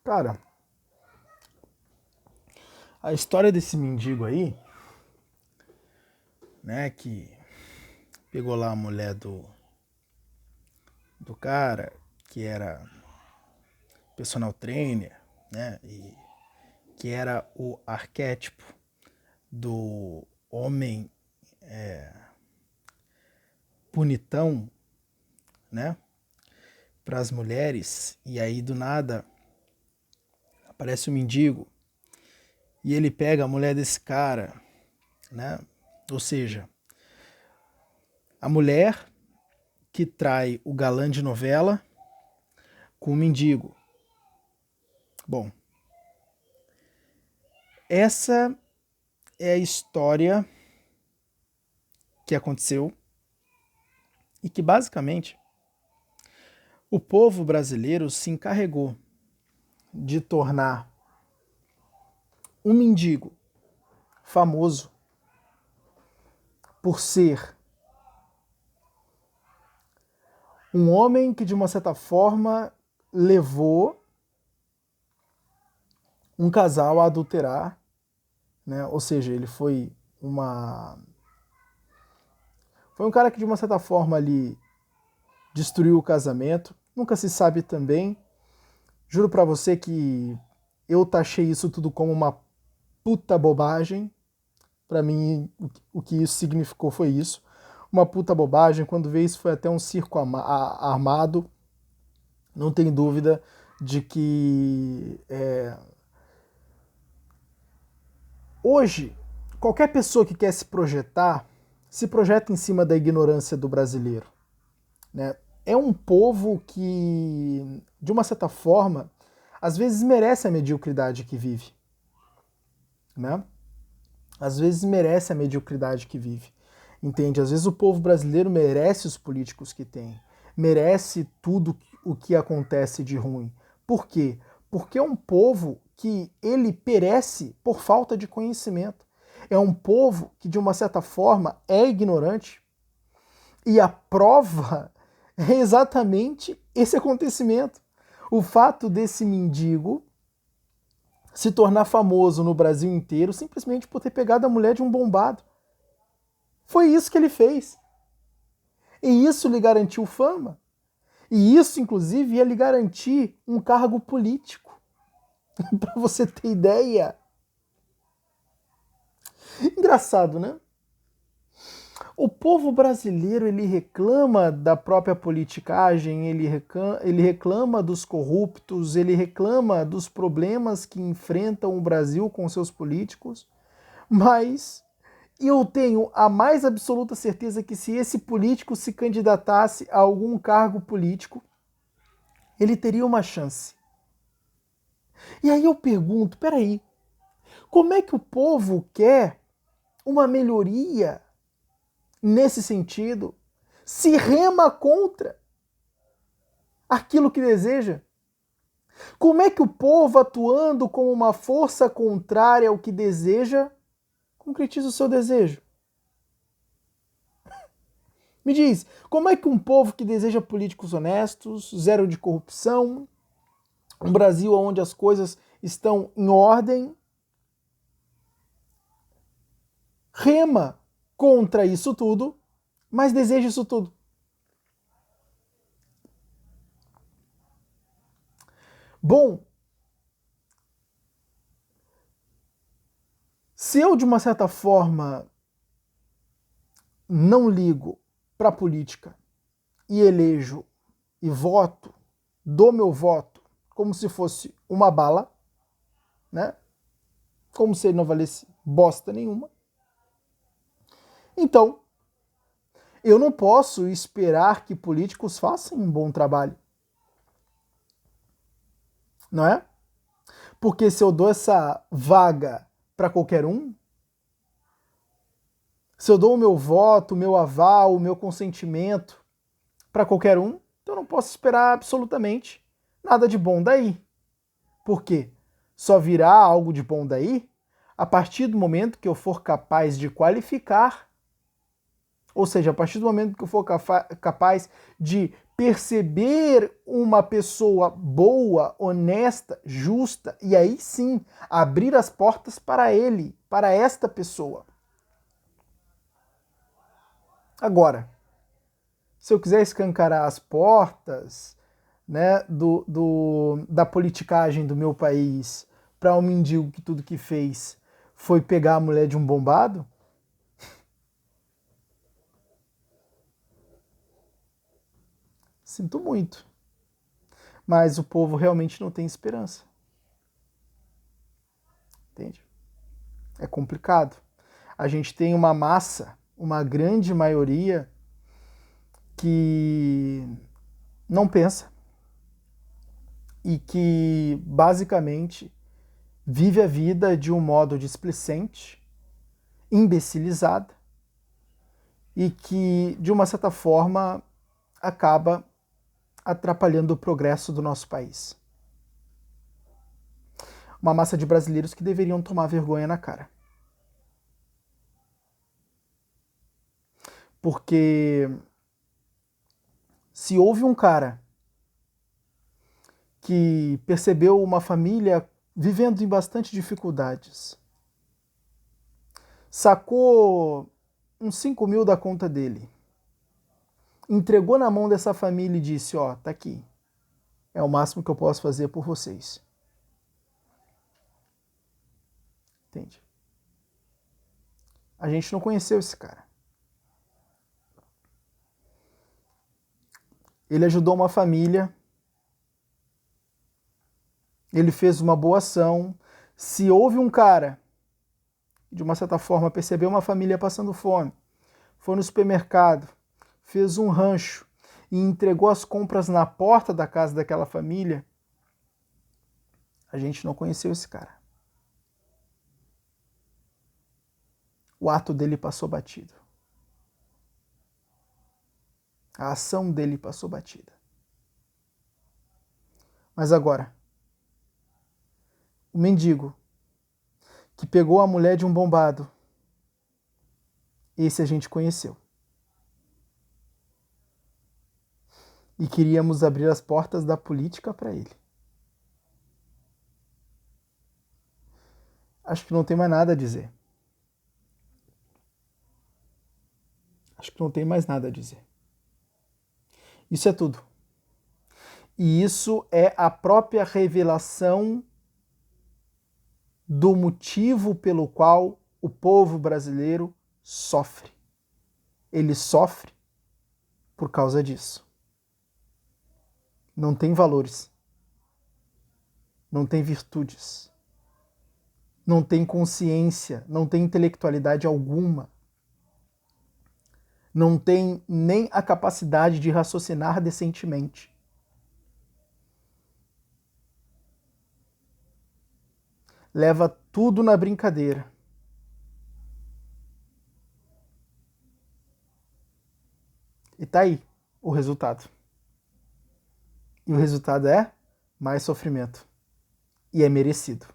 Cara, a história desse mendigo aí, né, que pegou lá a mulher do cara, que era personal trainer, né, e que era o arquétipo do homem bonitão, né, para as mulheres, e aí do nada aparece um mendigo e ele pega a mulher desse cara, né? Ou seja, a mulher que trai o galã de novela com o mendigo. Bom, essa é a história que aconteceu e que basicamente o povo brasileiro se encarregou de tornar um mendigo famoso por ser um homem que de uma certa forma levou um casal a adulterar, né? Ou seja, ele foi um cara que de uma certa forma ali destruiu o casamento. Nunca se sabe também. Juro pra você que eu taxei isso tudo como uma puta bobagem. Pra mim, o que isso significou foi isso. Uma puta bobagem. Quando veio isso foi até um circo armado. Não tem dúvida de que hoje, qualquer pessoa que quer se projeta em cima da ignorância do brasileiro, né? É um povo que, de uma certa forma, às vezes merece a mediocridade que vive, né? Às vezes merece a mediocridade que vive, entende? Às vezes o povo brasileiro merece os políticos que tem, merece tudo o que acontece de ruim. Por quê? Porque é um povo que ele perece por falta de conhecimento. É um povo que, de uma certa forma, é ignorante. E a prova é exatamente esse acontecimento. O fato desse mendigo se tornar famoso no Brasil inteiro simplesmente por ter pegado a mulher de um bombado. Foi isso que ele fez. E isso lhe garantiu fama. E isso, inclusive, ia lhe garantir um cargo político. Para você ter ideia. Engraçado, né? O povo brasileiro, ele reclama da própria politicagem, ele reclama dos corruptos, ele reclama dos problemas que enfrentam o Brasil com seus políticos, mas eu tenho a mais absoluta certeza que se esse político se candidatasse a algum cargo político, ele teria uma chance. E aí eu pergunto, peraí, como é que o povo quer uma melhoria nesse sentido, se rema contra aquilo que deseja? Como é que o povo, atuando como uma força contrária ao que deseja, concretiza o seu desejo? Me diz, como é que um povo que deseja políticos honestos, zero de corrupção, um Brasil onde as coisas estão em ordem, rema contra isso tudo, mas deseja isso tudo? Bom, se eu de uma certa forma não ligo para a política e elejo e voto, dou meu voto como se fosse uma bala, né? Como se ele não valesse bosta nenhuma. Então, eu não posso esperar que políticos façam um bom trabalho. Não é? Porque se eu dou essa vaga para qualquer um, se eu dou o meu voto, o meu aval, o meu consentimento para qualquer um, então eu não posso esperar absolutamente nada de bom daí. Por quê? Só virá algo de bom daí a partir do momento que eu for capaz de qualificar Ou seja, a partir do momento que eu for capaz de perceber uma pessoa boa, honesta, justa, e aí sim abrir as portas para ele, para esta pessoa. Agora, se eu quiser escancarar as portas, né, da politicagem do meu país para um mendigo que tudo que fez foi pegar a mulher de um bombado, sinto muito. Mas o povo realmente não tem esperança. Entende? É complicado. A gente tem uma massa, uma grande maioria, que não pensa e que basicamente vive a vida de um modo displicente, imbecilizada e que, de uma certa forma, acaba atrapalhando o progresso do nosso país. Uma massa de brasileiros que deveriam tomar vergonha na cara. Porque se houve um cara que percebeu uma família vivendo em bastante dificuldades, sacou uns 5 mil da conta dele, entregou na mão dessa família e disse, ó, tá aqui, é o máximo que eu posso fazer por vocês. Entende? A gente não conheceu esse cara. Ele ajudou uma família, ele fez uma boa ação. Se houve um cara, de uma certa forma, percebeu uma família passando fome, foi no supermercado, fez um rancho e entregou as compras na porta da casa daquela família, a gente não conheceu esse cara. O ato dele passou batido. A ação dele passou batida. Mas agora, o mendigo que pegou a mulher de um bombado, esse a gente conheceu. E queríamos abrir as portas da política para ele. Acho que não tem mais nada a dizer. Acho que não tem mais nada a dizer. Isso é tudo. E isso é a própria revelação do motivo pelo qual o povo brasileiro sofre. Ele sofre por causa disso. Não tem valores. Não tem virtudes. Não tem consciência, não tem intelectualidade alguma. Não tem nem a capacidade de raciocinar decentemente. Leva tudo na brincadeira. E tá aí o resultado. E o resultado é mais sofrimento. E é merecido.